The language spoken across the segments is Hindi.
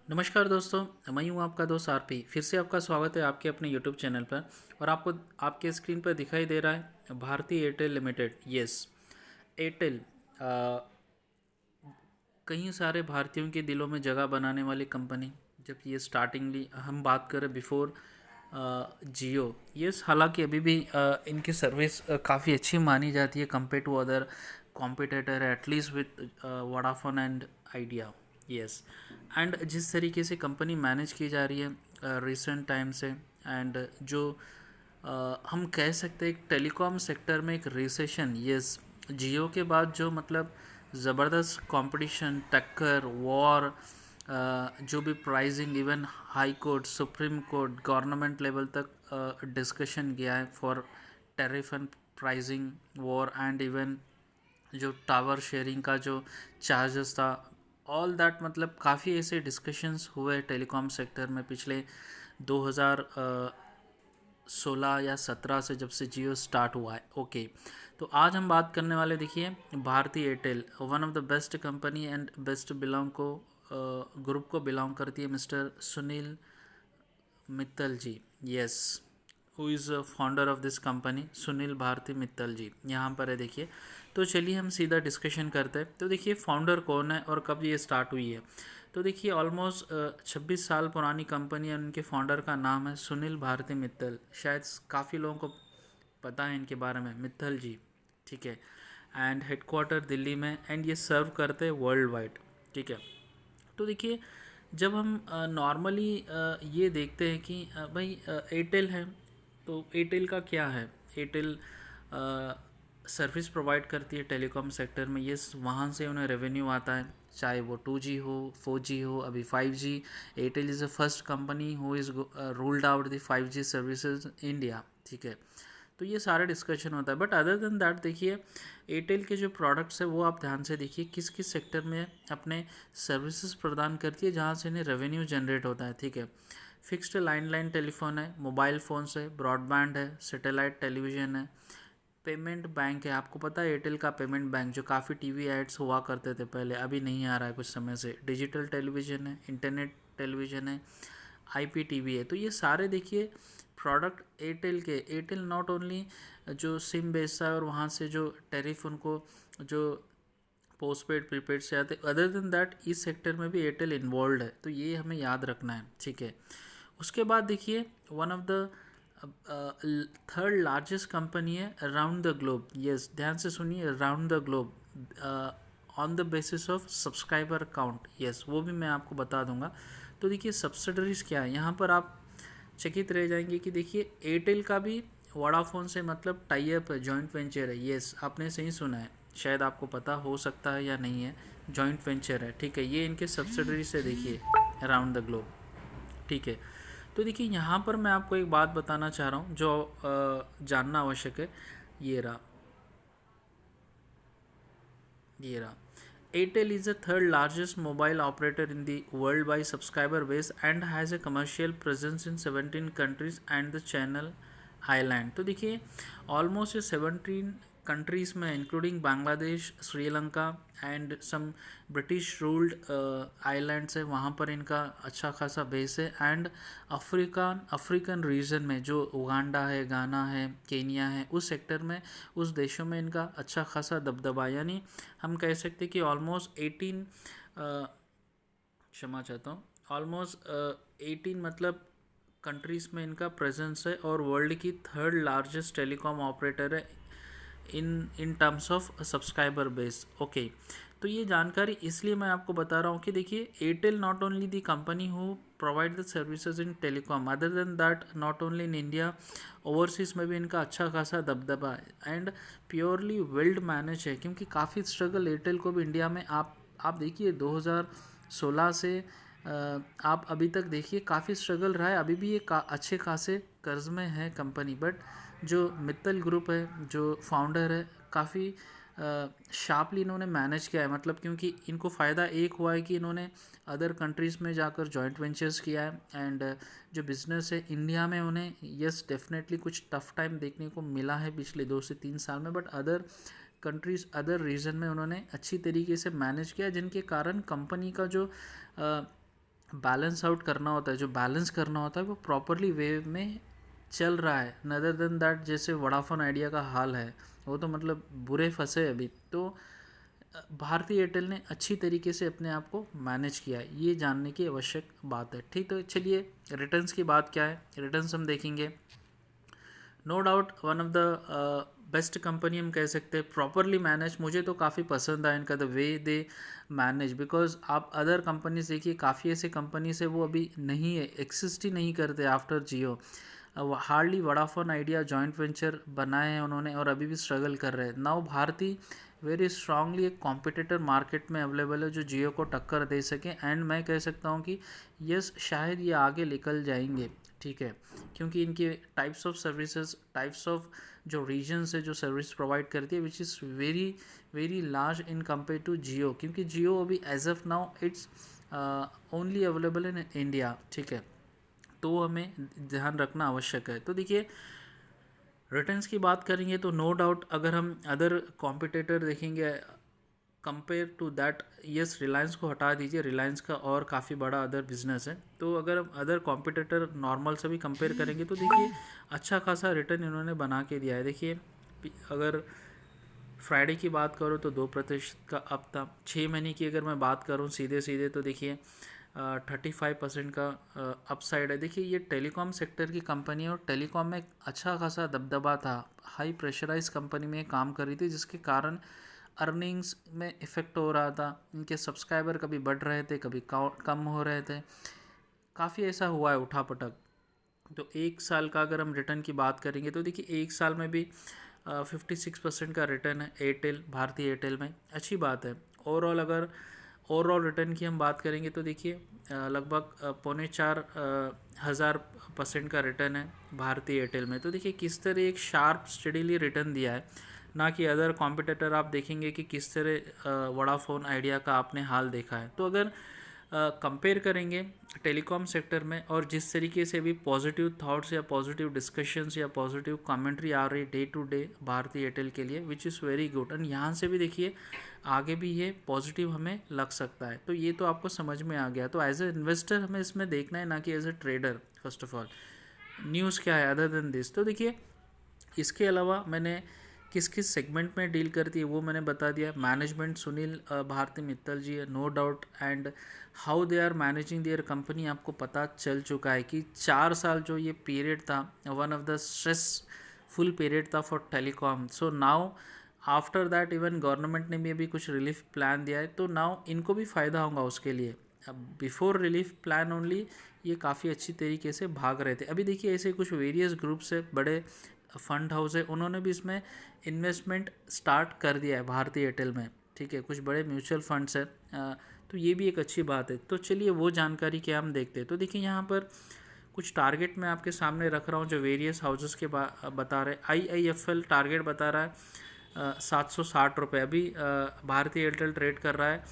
नमस्कार दोस्तों, मैं हूँ आपका दोस्त आरपी। फिर से आपका स्वागत है आपके अपने यूट्यूब चैनल पर। और आपको आपके स्क्रीन पर दिखाई दे रहा है भारती एयरटेल लिमिटेड। यस, एयरटेल कई सारे भारतीयों के दिलों में जगह बनाने वाली कंपनी। जब ये स्टार्टिंगली हम बात करें बिफोर जियो। यस, हालांकि अभी भी इनकी सर्विस काफ़ी अच्छी मानी जाती है compare to other competitor, at least with Vodafone and Idea. Yes, and जिस तरीके से कंपनी मैनेज की जा रही है रिसेंट टाइम से, एंड जो हम कह सकते हैं एक टेलीकॉम सेक्टर में एक रिसेशन। यस, जियो के बाद जो मतलब ज़बरदस्त कंपटीशन, टक्कर, वॉर, जो भी pricing, even high court, supreme court, government level तक डिस्कशन गया है for tariff and pricing war, and even जो टावर शेयरिंग का जो चार्जेस था, ऑल दैट, मतलब काफ़ी ऐसे डिस्कशंस हुए टेलीकॉम सेक्टर में पिछले 2016 या 17 से, जब से जियो स्टार्ट हुआ है। ओके, तो आज हम बात करने वाले, देखिए, Bharti Airtel, one of the best company and best belong को ग्रुप को बिलोंग करती है mister Sunil Mittal ji. Yes, who is founder of this company, Sunil Bharti Mittal ji यहाँ पर है, देखिए। तो चलिए हम सीधा डिस्कशन करते हैं। तो देखिए, फाउंडर कौन है और कब ये स्टार्ट हुई है। तो देखिए, ऑलमोस्ट 26 साल पुरानी कंपनी है। उनके फाउंडर का नाम है सुनील भारती मित्तल। शायद काफ़ी लोगों को पता है इनके बारे में, मित्तल जी, ठीक है। एंड हेडक्वार्टर दिल्ली में, एंड ये सर्व करते हैं वर्ल्ड वाइड, ठीक है। तो देखिए, जब हम नॉर्मली ये देखते हैं कि भाई एयरटेल है, तो एयरटेल का क्या है। एयरटेल सर्विस प्रोवाइड करती है टेलीकॉम सेक्टर में। ये वहाँ से उन्हें रेवेन्यू आता है, चाहे वो 2G हो, 4G हो, अभी 5G। Airtel is the first company who is ruled out the 5G services India, ठीक है। तो ये सारा डिस्कशन होता है, बट अदर देन दैट देखिए, एयरटेल के जो प्रोडक्ट्स है वो आप ध्यान से देखिए किस किस सेक्टर में अपने सर्विसेज प्रदान करती है, जहाँ से इन्हें रेवेन्यू जनरेट होता है, ठीक है। फिक्स्ड लाइन टेलीफोन है, मोबाइल फ़ोन्स है, ब्रॉडबैंड है, सैटेलाइट टेलीविज़न है, पेमेंट बैंक है। आपको पता है एयरटेल का पेमेंट बैंक, जो काफ़ी टीवी एड्स हुआ करते थे पहले, अभी नहीं आ रहा है कुछ समय से। डिजिटल टेलीविज़न है, इंटरनेट टेलीविज़न है, आईपीटीवी है। तो ये सारे देखिए प्रोडक्ट एयरटेल के। एयरटेल नॉट ओनली जो सिम बेचता है और वहाँ से जो टैरिफ उनको जो पोस्ट पेड प्रीपेड से आते, अदर देन दैट इस सेक्टर में भी एयरटेल इन्वॉल्व है। तो ये हमें याद रखना है, ठीक है। उसके बाद देखिए, one of the third largest company है अराउंड द ग्लोब। यस, ध्यान से सुनिए, around the globe, on the basis of subscriber count. Yes, वो भी मैं आपको बता दूंगा। तो देखिए, सब्सिडरीज क्या है, यहाँ पर आप चकित रह जाएंगे कि देखिए, एयरटेल का भी वोडाफोन से मतलब टाई अप है, जॉइंट वेंचर है। यस, आपने सही सुना है, शायद आपको पता हो सकता है या नहीं है, जॉइंट वेंचर है, ठीक है। ये इनके सब्सिडरी से देखिए अराउंड द ग्लोब, ठीक है। तो देखिए, यहाँ पर मैं आपको एक बात बताना चाह रहा हूँ जो जानना आवश्यक है। ये रहा, ये रहा। Airtel is the third largest mobile operator in the world by subscriber base and has a commercial presence in 17 countries and the Channel Island। तो देखिए, ऑलमोस्ट 17 कंट्रीज़ में, including Bangladesh, Sri Lanka and some British ruled islands है, वहाँ पर इनका अच्छा खासा बेस है। एंड अफ्रीकन रीजन में जो उगांडा है, गाना है, केनिया है, उस सेक्टर में, उस देशों में इनका अच्छा खासा दबदबा। यानी हम कह सकते हैं कि ऑलमोस्ट 18, क्षमा चाहता हूँ, ऑलमोस्ट 18 मतलब कंट्रीज़ में इनका प्रेजेंस है, और वर्ल्ड की थर्ड लार्जेस्ट टेलीकॉम ऑपरेटर है in terms of subscriber base. Okay, तो ये जानकारी इसलिए मैं आपको बता रहा हूँ कि देखिए, Airtel not only the company who provide the services in telecom, other than that not only in India, overseas में भी इनका अच्छा खासा दबदबा है एंड प्योरली वेल्ड मैनेज है। क्योंकि काफ़ी स्ट्रगल एयरटेल को भी इंडिया में, आप देखिए 2016 से आप अभी तक देखिए काफ़ी स्ट्रगल रहा है। अभी भी ये अच्छे खासे कर्ज में है कंपनी, बट जो मित्तल ग्रुप है, जो फाउंडर है, काफ़ी शार्पली इन्होंने मैनेज किया है। मतलब क्योंकि इनको फ़ायदा एक हुआ है कि इन्होंने अदर कंट्रीज़ में जाकर जॉइंट वेंचर्स किया है, एंड जो बिज़नेस है इंडिया में उन्हें, यस डेफिनेटली कुछ टफ टाइम देखने को मिला है पिछले 2 से 3 साल में, but other countries, other region में उन्होंने अच्छी तरीके से मैनेज किया, जिनके कारण कंपनी का जो बैलेंस आउट करना होता है, जो बैलेंस करना होता है वो प्रॉपरली वे में चल रहा है। नदर देन दैट जैसे वोडाफोन आइडिया का हाल है, वो तो मतलब बुरे फंसे अभी तो। भारतीय एयरटेल ने अच्छी तरीके से अपने आप को मैनेज किया है, ये जानने की आवश्यक बात है। ठीक, तो चलिए रिटर्न्स की बात क्या है, रिटर्न्स हम देखेंगे। No doubt one of the best company हम कह सकते हैं, प्रॉपरली मैनेज। मुझे तो काफ़ी पसंद आया इनका the way they manage, because आप अदर कंपनीज देखिए, काफ़ी ऐसे कंपनीज है वो अभी नहीं है, एक्सिस्ट ही नहीं करते after Jio. Hardly Vodafone Idea joint venture बनाए हैं उन्होंने और अभी भी स्ट्रगल कर रहे हैं। नाउ भारती वेरी स्ट्रांगली एक कॉम्पिटिटर मार्केट में अवेलेबल है जो जियो को टक्कर दे सके, एंड मैं कह सकता हूँ कि यस शायद ये आगे निकल जाएंगे। ठीक है, क्योंकि इनके types of services, types of जो रीजन्स है जो सर्विस प्रोवाइड करती है, which is very very large in compare to Jio, क्योंकि जियो अभी as of now it's only available in India. ठीक है, तो हमें ध्यान रखना आवश्यक है। तो देखिए रिटर्न्स की बात करेंगे तो नो डाउट अगर हम अदर कॉम्पिटिटर देखेंगे compare to that, yes Reliance को हटा दीजिए, रिलायंस का और काफ़ी बड़ा अदर बिजनेस है। तो अगर हम अदर कॉम्पिटिटर नॉर्मल से भी कंपेयर करेंगे तो देखिए अच्छा खासा रिटर्न इन्होंने बना के दिया है। देखिए अगर फ्राइडे की बात करो तो 2% का अप था। 6 महीने की अगर मैं बात करूँ सीधे सीधे तो देखिए 35% का अपसाइड है। देखिए ये टेलीकॉम सेक्टर की कंपनी है और टेलीकॉम में अच्छा खासा दबदबा था, हाई प्रेशराइज कंपनी में काम कर रही थी, जिसके कारण अर्निंग्स में इफ़ेक्ट हो रहा था। इनके सब्सक्राइबर कभी बढ़ रहे थे, कभी कम हो रहे थे, काफ़ी ऐसा हुआ है उठापटक। तो 1 साल का अगर हम रिटर्न की बात करेंगे तो देखिए 1 साल में भी 56% का रिटर्न है एयरटेल, भारतीय एयरटेल में, अच्छी बात है। ओवरऑल अगर ओवरऑल रिटर्न की हम बात करेंगे तो देखिए लगभग 3,400% का रिटर्न है भारतीय एयरटेल में। तो देखिए किस तरह एक शार्प स्टडीली रिटर्न दिया है, ना कि अदर कॉम्पिटिटर आप देखेंगे कि किस तरह वोडाफोन आइडिया का आपने हाल देखा है। तो अगर कंपेयर करेंगे टेलीकॉम सेक्टर में और जिस तरीके से भी पॉजिटिव थॉट्स या पॉजिटिव डिस्कशंस या पॉजिटिव कमेंट्री आ रही डे टू डे भारतीय एयरटेल के लिए, विच इज़ वेरी गुड, एंड यहाँ से भी देखिए आगे भी ये पॉजिटिव हमें लग सकता है। तो ये तो आपको समझ में आ गया। तो एज ए इन्वेस्टर हमें इसमें देखना है, ना कि as a trader. First of all news क्या है अदर देन दिस। तो देखिए इसके अलावा मैंने किस किस सेगमेंट में डील करती है वो मैंने बता दिया। मैनेजमेंट सुनील भारती मित्तल जी है, no doubt, and how they are managing their company आपको पता चल चुका है कि 4 साल जो ये पीरियड था one of the stressful period था for telecom. So now after that even government ने भी अभी कुछ रिलीफ प्लान दिया है, तो नाउ इनको भी फ़ायदा होगा उसके लिए। अब बिफोर रिलीफ प्लान ओनली ये काफ़ी अच्छी तरीके से भाग रहे थे। अभी देखिए ऐसे कुछ वेरियस ग्रुप्स है, बड़े फंड हाउस है, उन्होंने भी इसमें इन्वेस्टमेंट स्टार्ट कर दिया है भारतीय एयरटेल में। ठीक है, कुछ बड़े म्यूचुअल फंड्स है, तो ये भी एक अच्छी बात है। तो चलिए वो जानकारी क्या हम देखते हैं। तो देखिए यहाँ पर कुछ टारगेट मैं आपके सामने रख रहा हूँ जो वेरियस हाउसेस के बता रहे हैं। IIFL टारगेट बता रहा है 760 रुपये, अभी भारतीय एयरटेल ट्रेड कर रहा है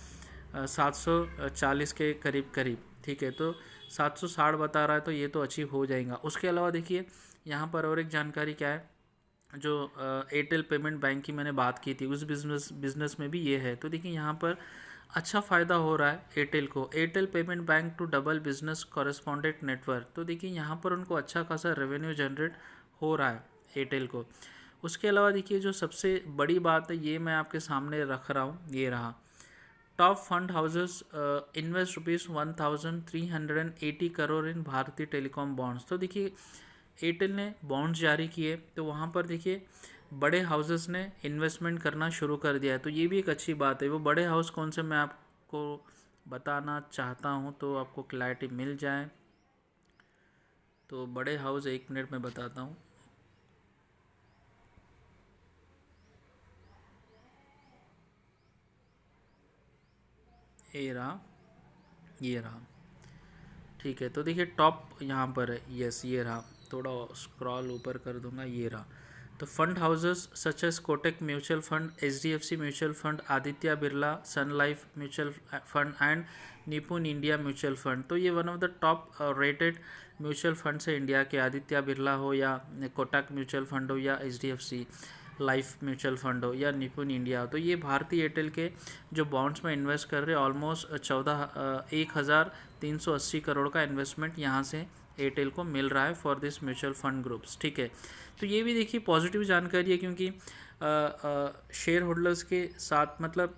740 के करीब करीब। ठीक है, तो 760 बता रहा है, तो ये तो अचीव हो जाएगा। उसके अलावा देखिए यहाँ पर और एक जानकारी क्या है, जो एयरटेल पेमेंट बैंक की मैंने बात की थी, उस बिजनेस में भी ये है। तो देखिए यहाँ पर अच्छा फ़ायदा हो रहा है एयरटेल को। Airtel payment bank to double business correspondent network, तो देखिए यहाँ पर उनको अच्छा खासा रेवेन्यू जनरेट हो रहा है एयरटेल को। उसके अलावा देखिए जो सबसे बड़ी बात है ये मैं आपके सामने रख रहा हूँ, ये रहा। Top fund houses invest ₹1380 crore in भारतीय टेलीकॉम बॉन्ड्स। तो देखिए एयरटेल ने बॉन्ड्स जारी किए, तो वहाँ पर देखिए बड़े हाउसेस ने इन्वेस्टमेंट करना शुरू कर दिया है, तो ये भी एक अच्छी बात है। वो बड़े हाउस कौन से मैं आपको बताना चाहता हूँ तो आपको क्लैरिटी मिल जाए। तो बड़े हाउस 1 मिनट में बताता हूँ। ये रहा। ठीक है, तो देखिए टॉप यहाँ पर है, यस ये रहा, थोड़ा स्क्रॉल ऊपर कर दूंगा, ये रहा। तो fund houses such as Kotak mutual fund, HDFC mutual fund, Aditya Birla Sun Life mutual fund and Nippon India mutual fund. तो ये one of the top rated mutual funds है इंडिया के, आदित्य बिरला हो या कोटक म्यूचुअल फंड हो या HDFC। लाइफ म्यूचुअल फंड हो या निपुण इंडिया हो, तो ये भारतीय एयरटेल के जो बॉन्ड्स में इन्वेस्ट कर रहे हैं ऑलमोस्ट 1,380 करोड़ का इन्वेस्टमेंट यहाँ से एयरटेल को मिल रहा है for this mutual fund groups. ठीक है, तो ये भी देखिए पॉजिटिव जानकारी है, क्योंकि शेयर होल्डर्स के साथ मतलब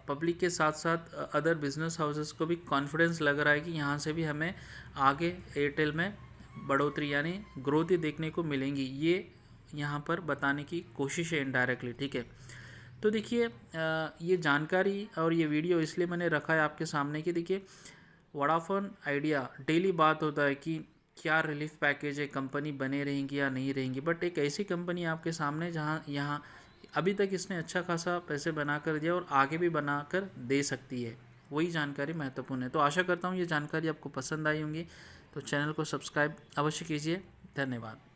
पब्लिक के साथ साथ अदर बिजनेस हाउसेस को भी कॉन्फिडेंस लग रहा है कि यहाँ से भी हमें आगे एयरटेल में बढ़ोतरी यानी ग्रोथ ही देखने को मिलेंगी, ये यहाँ पर बताने की कोशिश है इनडायरेक्टली। ठीक है, तो देखिए ये जानकारी और ये वीडियो इसलिए मैंने रखा है आपके सामने कि देखिए वोडाफोन आइडिया डेली बात होता है कि क्या रिलीफ पैकेज है, कंपनी बने रहेंगी या नहीं रहेंगी, बट एक ऐसी कंपनी आपके सामने जहाँ यहाँ अभी तक इसने अच्छा खासा पैसे बना कर दिया और आगे भी बना कर दे सकती है, वही जानकारी महत्वपूर्ण है। तो आशा करता हूँ ये जानकारी आपको पसंद आई होंगी, तो चैनल को सब्सक्राइब अवश्य कीजिए। धन्यवाद।